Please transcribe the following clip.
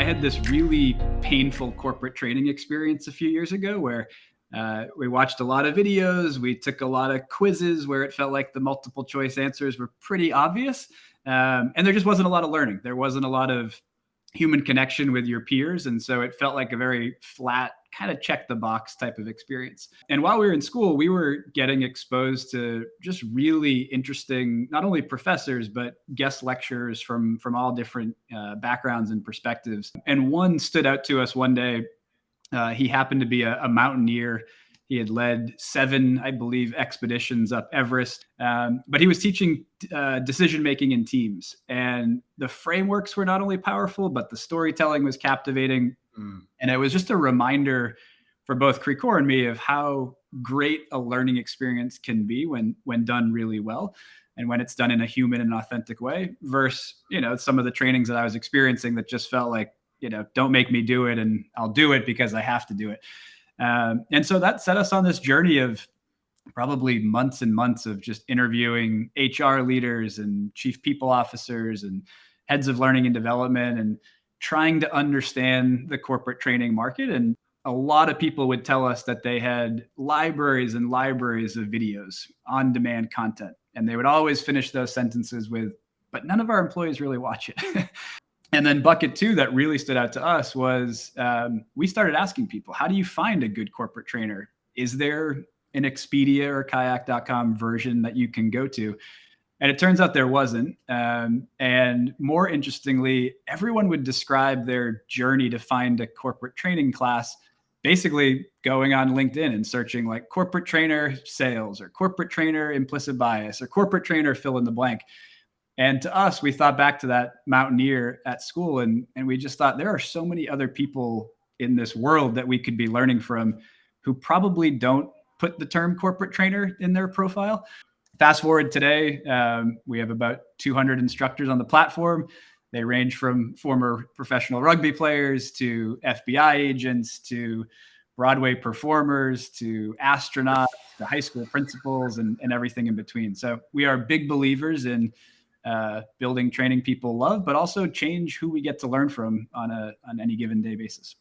I had this really painful corporate training experience a few years ago where we watched a lot of videos. We took a lot of quizzes where it felt like the multiple choice answers were pretty obvious. And there just wasn't a lot of learning. There wasn't a lot of human connection with your peers. And so it felt like a very flat, kind of check the box type of experience. And while we were in school, we were getting exposed to just really interesting, not only professors, but guest lecturers from all different backgrounds and perspectives. And one stood out to us one day. He happened to be a mountaineer. He had led 7, I believe, expeditions up Everest, but he was teaching decision making in teams. And the frameworks were not only powerful, but the storytelling was captivating. And it was just a reminder for both Krikor and me of how great a learning experience can be when done really well, and when it's done in a human and authentic way. Versus, some of the trainings that I was experiencing that just felt like, don't make me do it, and I'll do it because I have to do it. And so that set us on this journey of probably months and months of just interviewing HR leaders and chief people officers and heads of learning and development, and trying to understand the corporate training market. And a lot of people would tell us that they had libraries and libraries of videos, on demand content. And they would always finish those sentences with, but none of our employees really watch it. And then bucket 2 that really stood out to us was we started asking people, how do you find a good corporate trainer? Is there an Expedia or kayak.com version that you can go to? And it turns out there wasn't. And more interestingly, everyone would describe their journey to find a corporate training class basically going on LinkedIn and searching like corporate trainer sales, or corporate trainer implicit bias, or corporate trainer fill in the blank. And to us, we thought back to that mountaineer at school, and we just thought there are so many other people in this world that we could be learning from who probably don't put the term corporate trainer in their profile. Fast forward today, we have about 200 instructors on the platform. They range from former professional rugby players to FBI agents to Broadway performers to astronauts to high school principals and everything in between. So we are big believers in building training people love, but also change who we get to learn from on any given day basis.